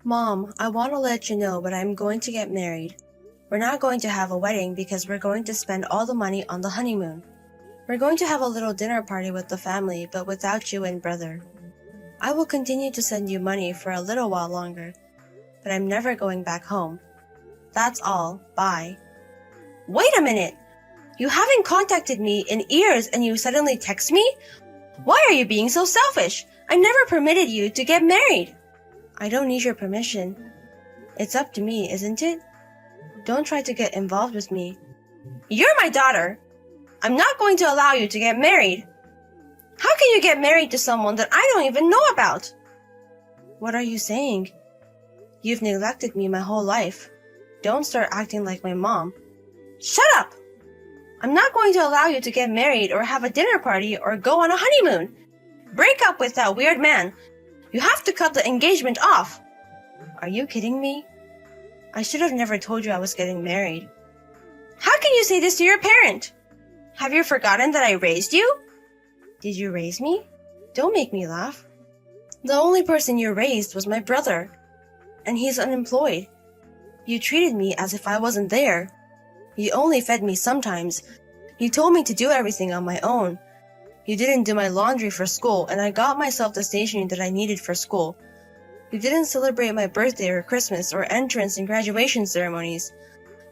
Mom, I want to let you know, but I'm going to get married. We're not going to have a wedding because we're going to spend all the money on the honeymoon. We're going to have a little dinner party with the family, but without you and brother. I will continue to send you money for a little while longer, but I'm never going back home. That's all. Bye. Wait a minute! You haven't contacted me in years and you suddenly text me? Why are you being so selfish? I never permitted you to get married. I don't need your permission. It's up to me, isn't it? Don't try to get involved with me. You're my daughter. I'm not going to allow you to get married. How can you get married to someone that I don't even know about? What are you saying? You've neglected me my whole life. Don't start acting like my mom. Shut up! I'm not going to allow you to get married or have a dinner party or go on a honeymoon. Break up with that weird man. You have to cut the engagement off. Are you kidding me? I should have never told you I was getting married. How can you say this to your parent? Have you forgotten that I raised you? Did you raise me? Don't make me laugh. The only person you raised was my brother, and he's unemployed. You treated me as if I wasn't there. You only fed me sometimes. You told me to do everything on my own. You didn't do my laundry for school, and I got myself the stationery that I needed for school. You didn't celebrate my birthday or Christmas or entrance and graduation ceremonies.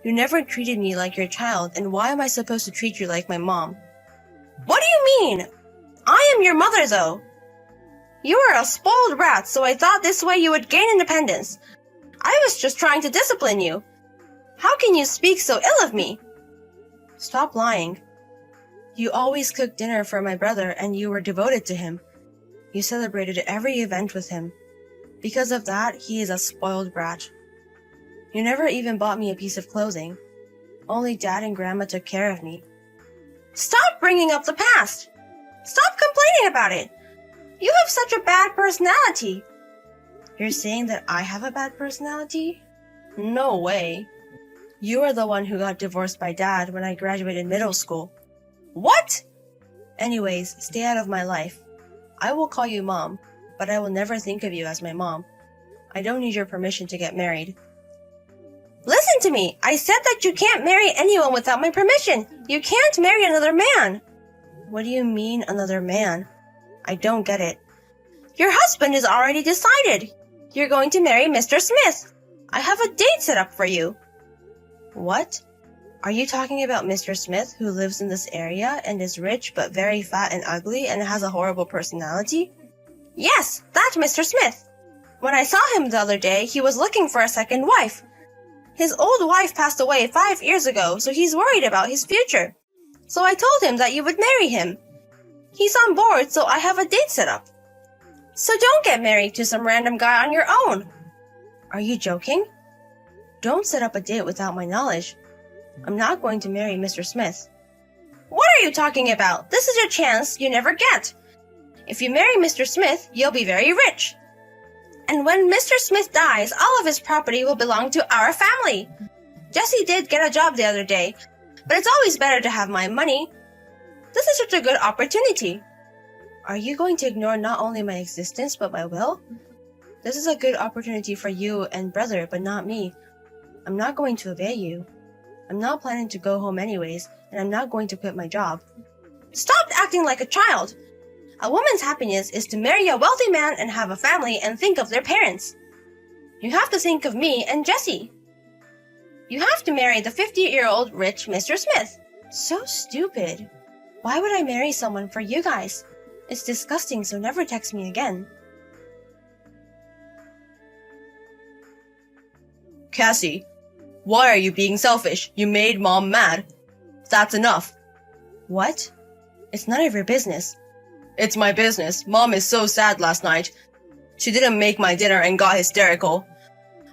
You never treated me like your child, and why am I supposed to treat you like my mom? What do you mean? I am your mother, though. You are a spoiled brat, so I thought this way you would gain independence. I was just trying to discipline you. How can you speak so ill of me? Stop lying. You always cooked dinner for my brother and you were devoted to him. You celebrated every event with him. Because of that, he is a spoiled brat. You never even bought me a piece of clothing. Only Dad and Grandma took care of me. Stop bringing up the past! Stop complaining about it! You have such a bad personality. You're saying that I have a bad personality? No way. You are the one who got divorced by Dad when I graduated middle school. What? Anyways, stay out of my life. I will call you Mom, but I will never think of you as my mom. I don't need your permission to get married. Listen to me! I said that you can't marry anyone without my permission! You can't marry another man! What do you mean, another man? I don't get it. Your husband is already decided. You're going to marry Mr. Smith. I have a date set up for you. What? Are you talking about Mr. Smith, who lives in this area and is rich but very fat and ugly and has a horrible personality? Yes, that's Mr. Smith. When I saw him the other day, he was looking for a second wife. His old wife passed away 5 years ago, so he's worried about his future. So I told him that you would marry him. He's on board, so I have a date set up. So don't get married to some random guy on your own. Are you joking? Don't set up a date without my knowledge. I'm not going to marry Mr. Smith. What are you talking about? This is your chance you never get. If you marry Mr. Smith, you'll be very rich. And when Mr. Smith dies, all of his property will belong to our family. Jesse did get a job the other day, but it's always better to have my money. This is such a good opportunity. Are you going to ignore not only my existence, but my will? This is a good opportunity for you and brother, but not me. I'm not going to obey you. I'm not planning to go home anyways, and I'm not going to quit my job. Stop acting like a child! A woman's happiness is to marry a wealthy man and have a family and think of their parents. You have to think of me and Jesse. You have to marry the 50-year-old rich Mr. Smith. So stupid. Why would I marry someone for you guys? It's disgusting, so never text me again. Cassie, why are you being selfish? You made Mom mad. That's enough. What? It's none of your business. It's my business. Mom is so sad last night. She didn't make my dinner and got hysterical.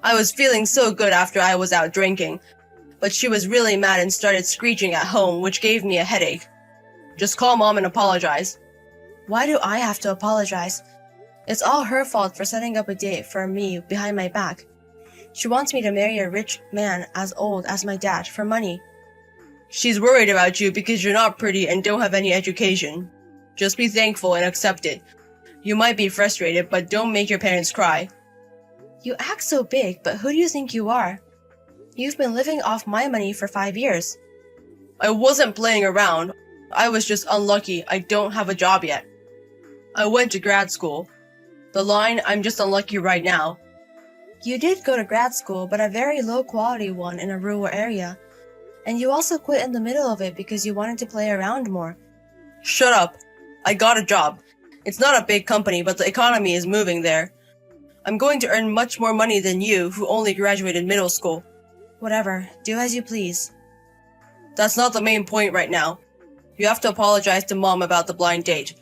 I was feeling so good after I was out drinking, but she was really mad and started screeching at home, which gave me a headache. Just call Mom and apologize. Why do I have to apologize? It's all her fault for setting up a date for me behind my back. She wants me to marry a rich man as old as my dad for money. She's worried about you because you're not pretty and don't have any education. Just be thankful and accept it. You might be frustrated, but don't make your parents cry. You act so big, but who do you think you are? You've been living off my money for 5 years. I wasn't playing around. I was just unlucky I don't have a job yet. I went to grad school. The line, I'm just unlucky right now. You did go to grad school, but a very low quality one in a rural area. And you also quit in the middle of it because you wanted to play around more. Shut up. I got a job. It's not a big company, but the economy is moving there. I'm going to earn much more money than you, who only graduated middle school. Whatever, do as you please. That's not the main point right now. You have to apologize to Mom about the blind date.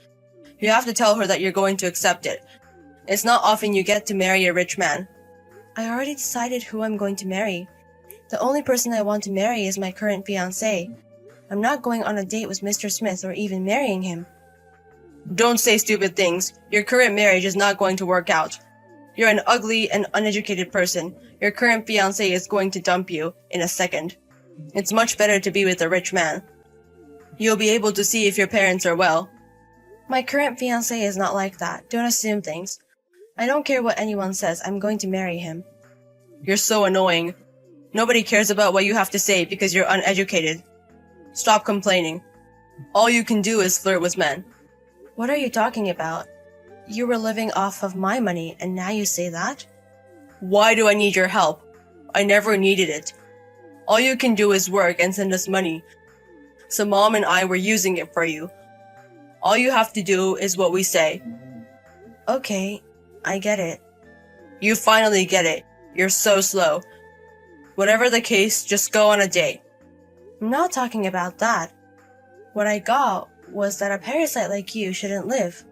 You have to tell her that you're going to accept it. It's not often you get to marry a rich man. I already decided who I'm going to marry. The only person I want to marry is my current fiancé. I'm not going on a date with Mr. Smith or even marrying him. Don't say stupid things. Your current marriage is not going to work out. You're an ugly and uneducated person. Your current fiancé is going to dump you in a second. It's much better to be with a rich man. You'll be able to see if your parents are well. My current fiancé is not like that. Don't assume things. I don't care what anyone says. I'm going to marry him. You're so annoying. Nobody cares about what you have to say because you're uneducated. Stop complaining. All you can do is flirt with men. What are you talking about? You were living off of my money, and now you say that? Why do I need your help? I never needed it. All you can do is work and send us money. So Mom and I were using it for you. All you have to do is what we say. Okay, I get it. You finally get it. You're so slow. Whatever the case, just go on a date. I'm not talking about that. What I got was that a parasite like you shouldn't live.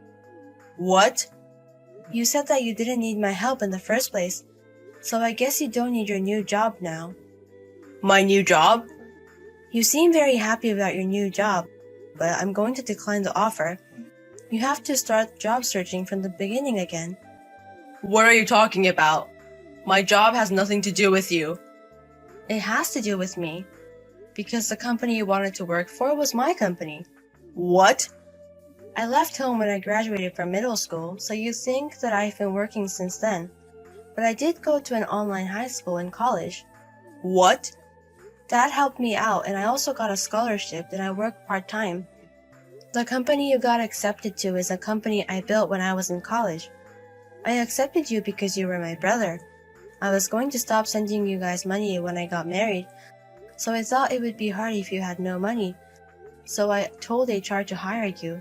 What? You said that you didn't need my help in the first place, so I guess you don't need your new job now. My new job? You seem very happy about your new job, but I'm going to decline the offer. You have to start job searching from the beginning again. What are you talking about? My job has nothing to do with you. It has to do with me, because the company you wanted to work for was my company. What? I left home when I graduated from middle school, so you think that I've been working since then. But I did go to an online high school and college. What? That helped me out, and I also got a scholarship and I worked part-time. The company you got accepted to is a company I built when I was in college. I accepted you because you were my brother. I was going to stop sending you guys money when I got married, so I thought it would be hard if you had no money. So I told HR to hire you.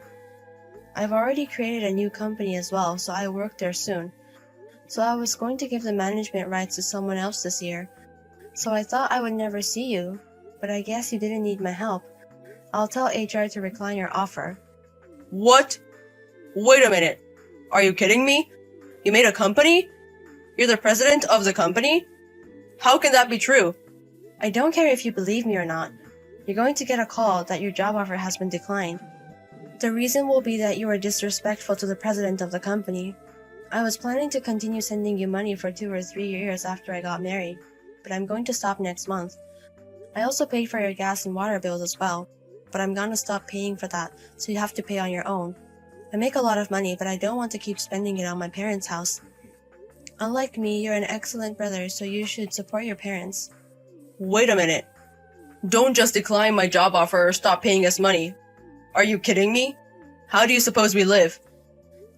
I've already created a new company as well, so I work there soon. So I was going to give the management rights to someone else this year. So I thought I would never see you, but I guess you didn't need my help. I'll tell HR to decline your offer. What? Wait a minute. Are you kidding me? You made a company? You're the president of the company? How can that be true? I don't care if you believe me or not. You're going to get a call that your job offer has been declined. The reason will be that you were disrespectful to the president of the company. I was planning to continue sending you money for 2 or 3 years after I got married, but I'm going to stop next month. I also paid for your gas and water bills as well, but I'm gonna stop paying for that, so you have to pay on your own. I make a lot of money, but I don't want to keep spending it on my parents' house. Unlike me, you're an excellent brother, so you should support your parents. Wait a minute. Don't just decline my job offer or stop paying us money. Are you kidding me? How do you suppose we live?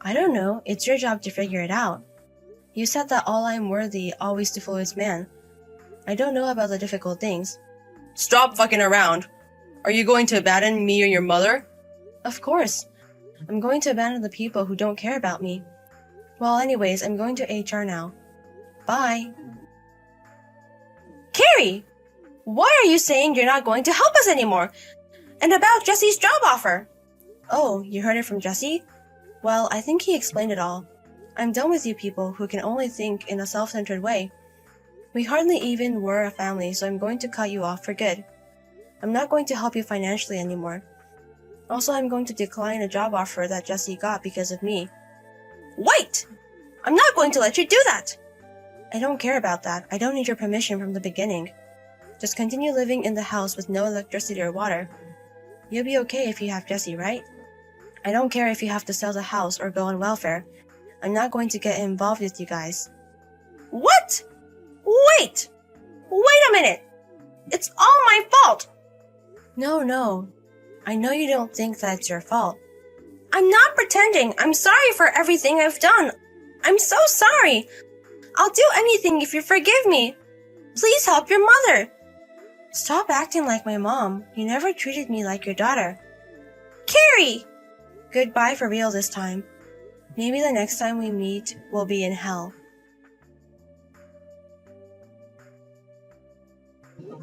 I don't know, it's your job to figure it out. You said that all I'm worthy always to follow is man. I don't know about the difficult things. Stop fucking around. Are you going to abandon me or your mother? Of course. I'm going to abandon the people who don't care about me. Well, anyways, I'm going to HR now. Bye. Carrie! Why are you saying you're not going to help us anymore? And about Jesse's job offer? Oh, you heard it from Jesse? Well, I think he explained it all. I'm done with you people who can only think in a self-centered way. We hardly even were a family, so I'm going to cut you off for good. I'm not going to help you financially anymore. Also, I'm going to decline a job offer that Jesse got because of me. Wait! I'm not going to let you do that! I don't care about that. I don't need your permission from the beginning. Just continue living in the house with no electricity or water. You'll be okay if you have Jesse, right? I don't care if you have to sell the house or go on welfare. I'm not going to get involved with you guys. What? Wait! Wait a minute! It's all my fault! No. I know you don't think that it's your fault. I'm not pretending. I'm sorry for everything I've done. I'm so sorry. I'll do anything if you forgive me. Please help your mother. Stop acting like my mom. You never treated me like your daughter. Carrie! Goodbye for real this time. Maybe the next time we meet, we'll be in hell.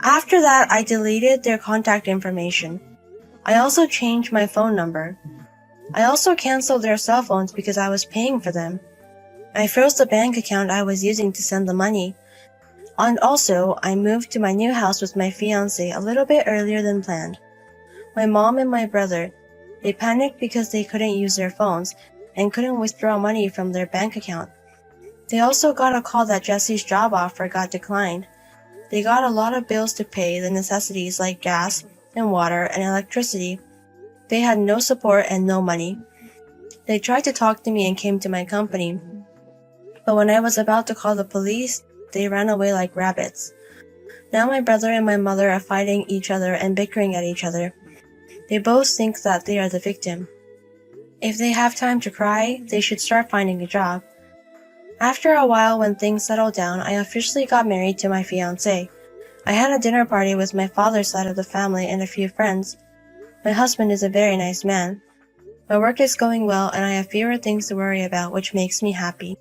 After that, I deleted their contact information. I also changed my phone number. I also canceled their cell phones because I was paying for them. I froze the bank account I was using to send the money. And also, I moved to my new house with my fiancé a little bit earlier than planned. My mom and my brother, they panicked because they couldn't use their phones and couldn't withdraw money from their bank account. They also got a call that Jesse's job offer got declined. They got a lot of bills to pay, the necessities like gas and water and electricity. They had no support and no money. They tried to talk to me and came to my company. But when I was about to call the police, they ran away like rabbits. Now my brother and my mother are fighting each other and bickering at each other. They both think that they are the victim. If they have time to cry, they should start finding a job. After a while, when things settled down, I officially got married to my fiancé. I had a dinner party with my father's side of the family and a few friends. My husband is a very nice man. My work is going well and I have fewer things to worry about, which makes me happy.